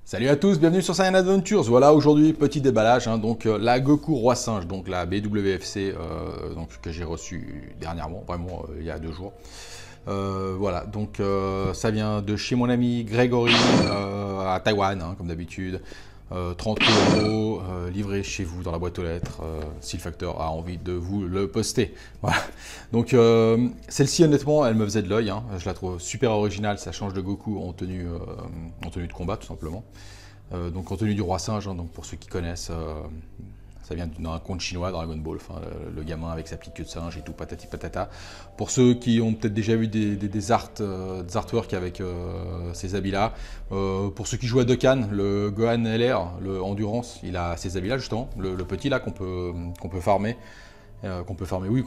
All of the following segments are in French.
Salut à tous, bienvenue sur Saiyan Adventures. Voilà, aujourd'hui petit déballage, hein, donc la Goku Roi Singe, donc la BWFC donc, que j'ai reçue dernièrement, vraiment il y a 2 jours. Voilà, donc ça vient de chez mon ami Grégory à Taïwan, hein, comme d'habitude. 30 € livré chez vous dans la boîte aux lettres si le facteur a envie de vous le poster. Voilà. Donc celle-ci honnêtement elle me faisait de l'œil, hein. Je la trouve super originale, ça change de Goku en tenue de combat tout simplement. Donc en tenue du roi singe, hein, donc pour ceux qui connaissent, ça vient d'un conte chinois Dragon Ball, enfin, le gamin avec sa petite queue de singe et tout patati patata. Pour ceux qui ont peut-être déjà vu des artworks avec ces habits-là, pour ceux qui jouent à Dokkan, le Gohan LR, le Endurance, il a ces habits-là justement, le petit là qu'on peut farmer. Oui,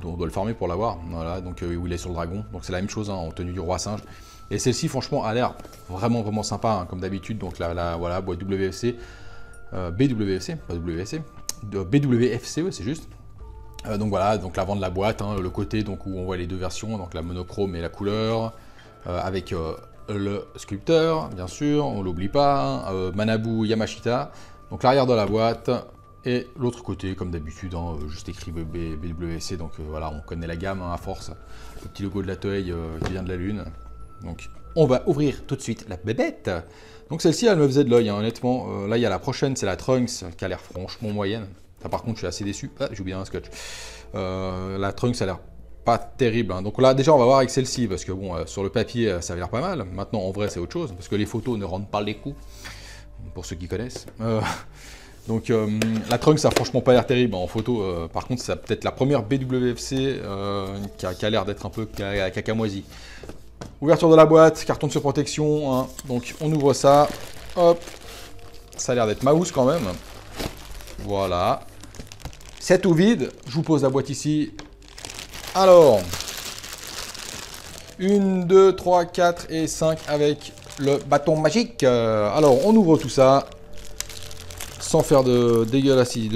on doit le farmer pour l'avoir, voilà, donc où il est sur le dragon, donc c'est la même chose, hein, en tenue du roi singe. Et celle-ci franchement a l'air vraiment sympa, hein, comme d'habitude, donc là, voilà, boîte WFC. BWFC, pas WFC, BWFC, ouais, c'est juste. Donc voilà, donc l'avant de la boîte, hein, le côté donc, où on voit les deux versions, donc la monochrome et la couleur, avec le sculpteur, bien sûr, on l'oublie pas, Manabu Yamashita, donc l'arrière de la boîte, et l'autre côté, comme d'habitude, hein, juste écrit BWFC, donc voilà, on connaît la gamme, hein, à force, le petit logo de la Toei qui vient de la Lune. Donc on va ouvrir tout de suite la bébête. Donc celle-ci, elle me faisait de l'œil, hein, honnêtement. Là, il y a la prochaine, c'est la Trunks, qui a l'air franchement moyenne. Là, par contre, je suis assez déçu. Ah, j'ai oublié un scotch. La Trunks, a l'air pas terrible, hein. Donc là, déjà, on va voir avec celle-ci, parce que bon, sur le papier, ça avait l'air pas mal. Maintenant, en vrai, c'est autre chose, parce que les photos ne rendent pas les coups, pour ceux qui connaissent. Donc la Trunks, ça a franchement pas l'air terrible, hein, en photo. Par contre, c'est peut-être la première BWFC qui a l'air d'être un peu cacamoisie. Ouverture de la boîte, carton de surprotection, hein. Donc on ouvre ça, hop, ça a l'air d'être mouse quand même, voilà, c'est tout vide, je vous pose la boîte ici, alors, 1, 2, 3, 4 et 5 avec le bâton magique, alors on ouvre tout ça, sans faire de dégueulasser,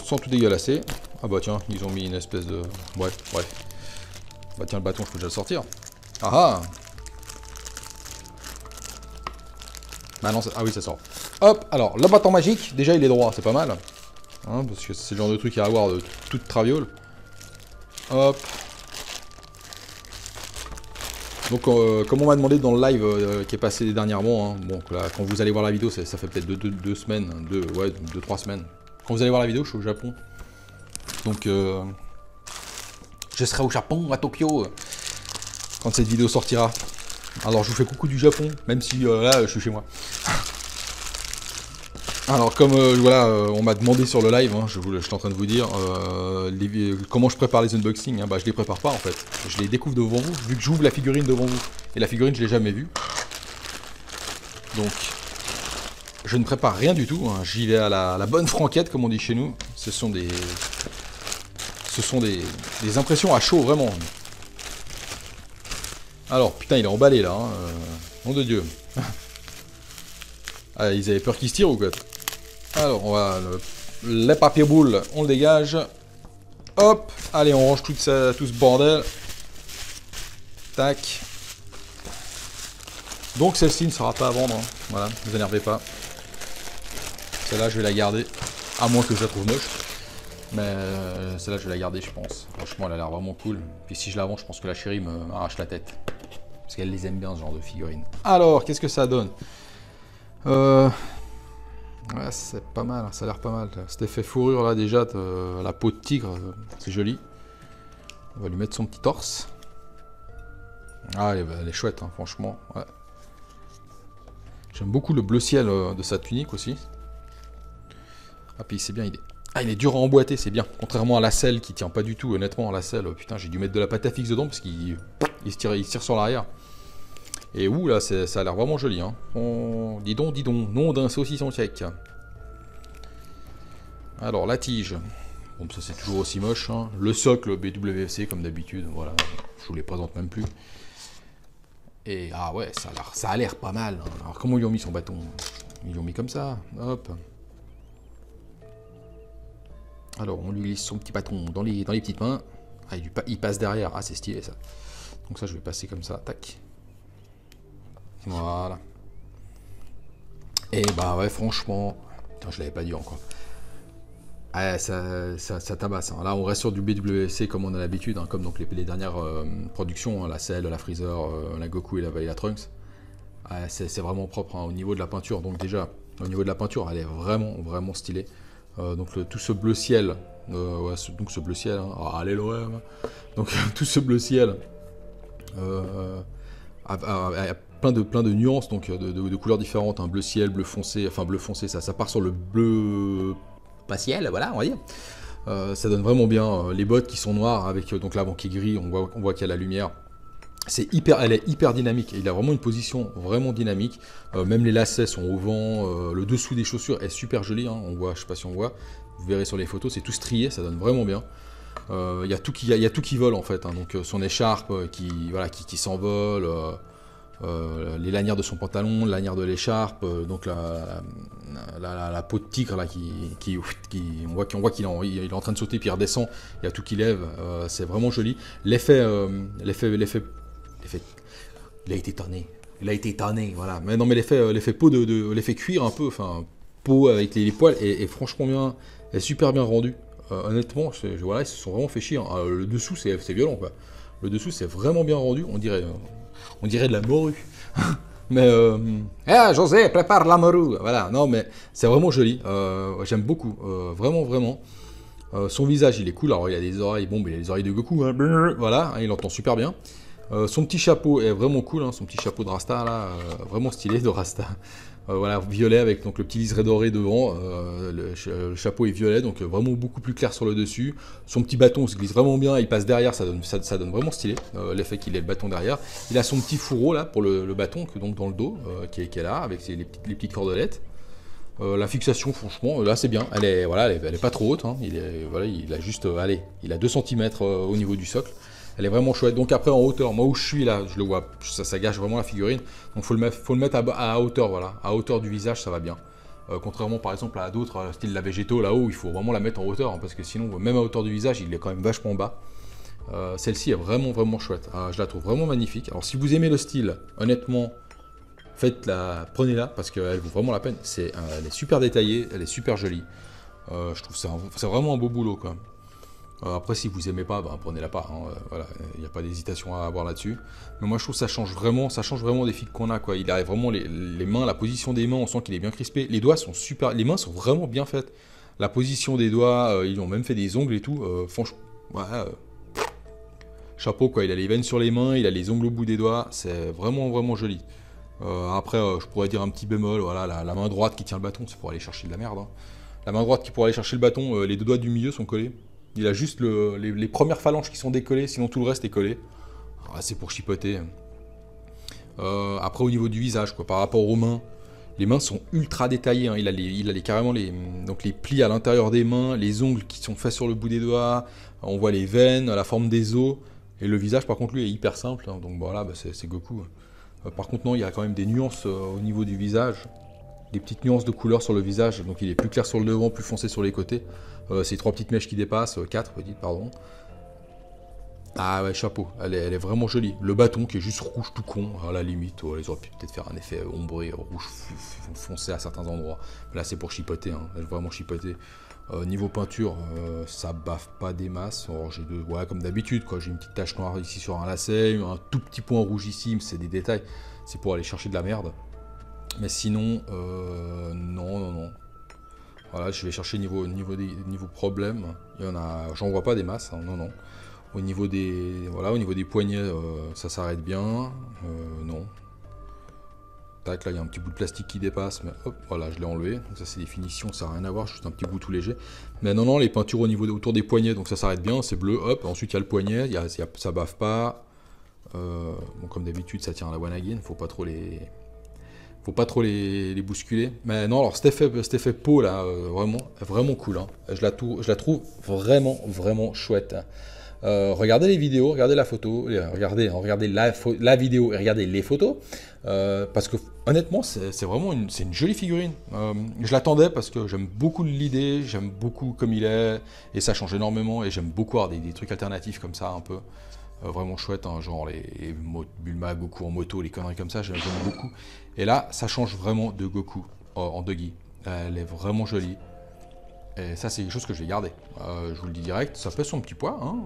sans tout dégueulasser, ah bah tiens, ils ont mis une espèce de, ouais, bref, bah tiens le bâton je peux déjà le sortir. Ah ah! Bah non, ah oui, ça sort. Hop, alors, le bâton magique, déjà il est droit, c'est pas mal. Hein, parce que c'est le genre de truc à avoir de toute traviole. Hop. Donc, comme on m'a demandé dans le live qui est passé dernièrement, hein, bon, là, quand vous allez voir la vidéo, ça fait peut-être 2 semaines, 2-3 semaines. Quand vous allez voir la vidéo, je suis au Japon. Donc, je serai au Japon, à Tokyo, quand cette vidéo sortira. Alors je vous fais coucou du Japon, même si là je suis chez moi. Alors comme voilà, on m'a demandé sur le live, hein, je suis en train de vous dire comment je prépare les unboxings, hein, bah, je les prépare pas en fait. Je les découvre devant vous, vu que j'ouvre la figurine devant vous. Et la figurine je l'ai jamais vue. Donc je ne prépare rien du tout, hein. J'y vais à la bonne franquette comme on dit chez nous. Ce sont des impressions à chaud vraiment. Alors, putain, il est emballé là, hein. Nom de Dieu. Ah, ils avaient peur qu'il se tire ou quoi? Alors, on va. Les papiers boules, on le dégage. Hop, allez, on range tout ce bordel. Tac. Donc, celle-ci ne sera pas à vendre, hein. Voilà, ne vous énervez pas. Celle-là, je vais la garder. À moins que je la trouve moche. Mais celle-là, je vais la garder, je pense. Franchement, elle a l'air vraiment cool. Puis si je la vends, je pense que la chérie me arrache la tête. Parce qu'elle les aime bien, ce genre de figurines. Alors, qu'est-ce que ça donne? Ouais, c'est pas mal, ça a l'air pas mal. Cet effet fourrure là, déjà, la peau de tigre, c'est joli. On va lui mettre son petit torse. Ah, elle est chouette, hein, franchement. Ouais. J'aime beaucoup le bleu ciel de sa tunique aussi. Ah, puis c'est bien, il est dur à emboîter, c'est bien. Contrairement à la selle qui tient pas du tout, honnêtement, la selle, putain, j'ai dû mettre de la pâte à fixe dedans parce qu'il se tire sur l'arrière. Et ouh, là, ça a l'air vraiment joli, hein. Dis donc, nom d'un saucisson sec. Alors, la tige. Bon, ça c'est toujours aussi moche, hein. Le socle BWFC, comme d'habitude, voilà, je vous les présente même plus. Et ah ouais, ça a l'air pas mal. Hein. Alors comment ils ont mis son bâton? Ils l'ont mis comme ça, hop. Alors on lui glisse son petit bâton dans les petites mains. Ah, il passe derrière, ah c'est stylé ça. Donc ça je vais passer comme ça, tac. Voilà. Et bah ouais, franchement, putain, je l'avais pas dit encore. Ouais, ça tabasse. Hein. Là, on reste sur du BWC comme on a l'habitude, hein, comme donc les dernières productions, hein, la Cell, la Freezer, la Goku et la Trunks. Ouais, c'est vraiment propre hein, au niveau de la peinture. Donc déjà, au niveau de la peinture, elle est vraiment stylée. Donc tout ce bleu ciel, ouais, donc ce bleu ciel, hein, oh, allez l'OM. Donc tout ce bleu ciel a plein de nuances, donc de couleurs différentes. Hein, bleu ciel, bleu foncé, enfin bleu foncé, ça part sur le bleu pas ciel, voilà, on va dire. Ça donne vraiment bien. Les bottes qui sont noires avec donc l'avant qui est gris, on voit qu'il y a la lumière. Elle est hyper dynamique. Il a vraiment une position vraiment dynamique. Même les lacets sont au vent. Le dessous des chaussures est super joli. Hein, on voit, je sais pas si on voit. Vous verrez sur les photos, c'est tout strié, ça donne vraiment bien. Il y a tout qui vole en fait. Hein, donc son écharpe qui s'envole. Les lanières de son pantalon, la lanière de l'écharpe, donc la peau de tigre là on voit qu'il est en train de sauter puis il redescend, il y a tout qui lève, c'est vraiment joli. L'effet, il a été tanné, voilà. Mais non mais l'effet peau l'effet cuir un peu, enfin peau avec les poils est franchement bien, est super bien rendu. Honnêtement, voilà, ils se sont vraiment fait chier. Hein. Le dessous c'est violent quoi. Le dessous c'est vraiment bien rendu, on dirait de la morue. Mais José, prépare la morue. Voilà, non mais c'est vraiment joli. J'aime beaucoup, vraiment. Son visage, il est cool. Alors il a des oreilles, bon, mais il a les oreilles de Goku. Hein. Voilà, hein, il entend super bien. Son petit chapeau est vraiment cool. Hein, son petit chapeau de Rasta là, vraiment stylé de Rasta. Voilà, violet avec donc le petit liseré doré devant. Le chapeau est violet, donc vraiment beaucoup plus clair sur le dessus. Son petit bâton se glisse vraiment bien, il passe derrière, ça donne vraiment stylé. L'effet qu'il ait le bâton derrière. Il a son petit fourreau là pour le bâton, donc dans le dos, qui est là, avec les petites cordelettes. La fixation, franchement, là c'est bien. Elle est pas trop haute. Hein. Il a juste, il a 2 cm au niveau du socle. Elle est vraiment chouette. Donc après en hauteur, moi où je suis là, je le vois, ça gâche vraiment la figurine. Donc faut le mettre à hauteur, voilà, à hauteur du visage, ça va bien. Contrairement par exemple à d'autres, style la végétaux, là-haut, il faut vraiment la mettre en hauteur, hein, parce que sinon, même à hauteur du visage, il est quand même vachement bas. Celle-ci est vraiment chouette. Je la trouve vraiment magnifique. Alors si vous aimez le style, honnêtement, prenez-la, parce qu'elle vaut vraiment la peine. Elle est super détaillée, elle est super jolie. Je trouve c'est vraiment un beau boulot quand même. Après, si vous aimez pas, prenez-la pas. Hein, voilà, il n'y a pas d'hésitation à avoir là-dessus. Mais moi, je trouve que ça change vraiment des figues qu'on a. Quoi. Il a vraiment les mains, la position des mains, on sent qu'il est bien crispé. Les doigts sont super, les mains sont vraiment bien faites. La position des doigts, ils ont même fait des ongles et tout. Franchement, ouais, chapeau quoi. Il a les veines sur les mains, il a les ongles au bout des doigts. C'est vraiment joli. Après, je pourrais dire un petit bémol. Voilà, la main droite qui tient le bâton, c'est pour aller chercher de la merde. Hein. La main droite qui pour aller chercher le bâton, les 2 doigts du milieu sont collés. Il a juste les premières phalanges qui sont décollées, sinon tout le reste est collé. C'est pour chipoter. Après au niveau du visage, quoi, par rapport aux mains, les mains sont ultra détaillées. Hein. Il a carrément les plis à l'intérieur des mains, les ongles qui sont faits sur le bout des doigts. On voit les veines, la forme des os. Et le visage, par contre, lui, est hyper simple. Hein. Donc voilà, c'est Goku. Par contre, non, il y a quand même des nuances au niveau du visage. Des petites nuances de couleur sur le visage, donc il est plus clair sur le devant, plus foncé sur les côtés. Ces 3 petites mèches qui dépassent, 4 petites, pardon. Ah ouais, chapeau, elle est vraiment jolie. Le bâton qui est juste rouge tout con, à la limite, ils auraient pu peut-être faire un effet ombré, rouge foncé à certains endroits. Là c'est pour chipoter, hein, vraiment chipoter. Niveau peinture, ça baffe pas des masses. J'ai comme d'habitude, j'ai une petite tache noire ici sur un lacet, un tout petit point rouge ici, mais c'est des détails. C'est pour aller chercher de la merde. Mais sinon, non. Voilà, je vais chercher niveau problème. J'en vois pas des masses, hein, non. Au niveau des poignets, ça s'arrête bien. Non. Tac, là il y a un petit bout de plastique qui dépasse, mais hop, voilà, je l'ai enlevé. Donc ça c'est des finitions, ça n'a rien à voir, juste un petit bout tout léger. Mais non, les peintures autour des poignets, donc ça s'arrête bien, c'est bleu, hop. Ensuite il y a le poignet, ça baffe pas. Bon, comme d'habitude, ça tient à la one again, faut pas trop les bousculer. Mais non, alors cet effet peau là, vraiment cool. Hein. Je la trouve vraiment chouette. regardez les vidéos, regardez la photo, regardez la vidéo et regardez les photos, parce que honnêtement, c'est vraiment une jolie figurine. Je l'attendais parce que j'aime beaucoup l'idée, j'aime beaucoup comme il est, et ça change énormément, et j'aime beaucoup avoir des trucs alternatifs comme ça, un peu. Vraiment chouette, hein, genre les Bulma, Goku en moto, les conneries comme ça, j'aime beaucoup. Et là, ça change vraiment de Goku en Dougie. Elle est vraiment jolie. Et ça, c'est quelque chose que je vais garder. Je vous le dis direct, ça pèse son petit poids, hein,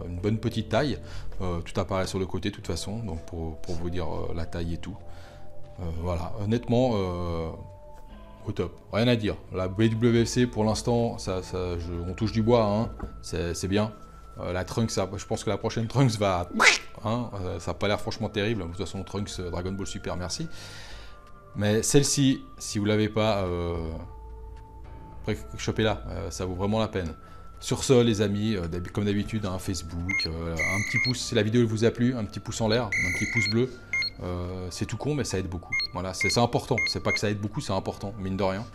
une bonne petite taille. Tout apparaît sur le côté de toute façon, donc pour vous dire la taille et tout. Voilà, honnêtement, au top. Rien à dire. La BWFC, pour l'instant, on touche du bois, hein, c'est bien. La Trunks, je pense que la prochaine Trunks va... Hein, ça n'a pas l'air franchement terrible. De toute façon, Trunks Dragon Ball Super, merci. Mais celle-ci, si vous ne l'avez pas, chopez-la. Ça vaut vraiment la peine. Sur ce, les amis, comme d'habitude, hein, Facebook, un petit pouce, si la vidéo vous a plu, un petit pouce en l'air, un petit pouce bleu. C'est tout con, mais ça aide beaucoup. Voilà, c'est important. C'est pas que ça aide beaucoup, c'est important, mine de rien.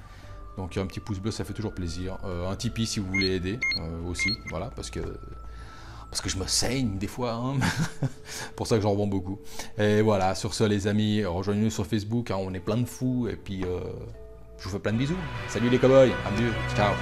Donc un petit pouce bleu, ça fait toujours plaisir. Un Tipeee si vous voulez aider aussi, voilà, parce que je me saigne des fois, hein. Pour ça que j'en revends beaucoup. Et voilà, sur ce les amis, rejoignez-nous sur Facebook, hein, on est plein de fous, et puis je vous fais plein de bisous. Salut les cowboys, adieu, ciao.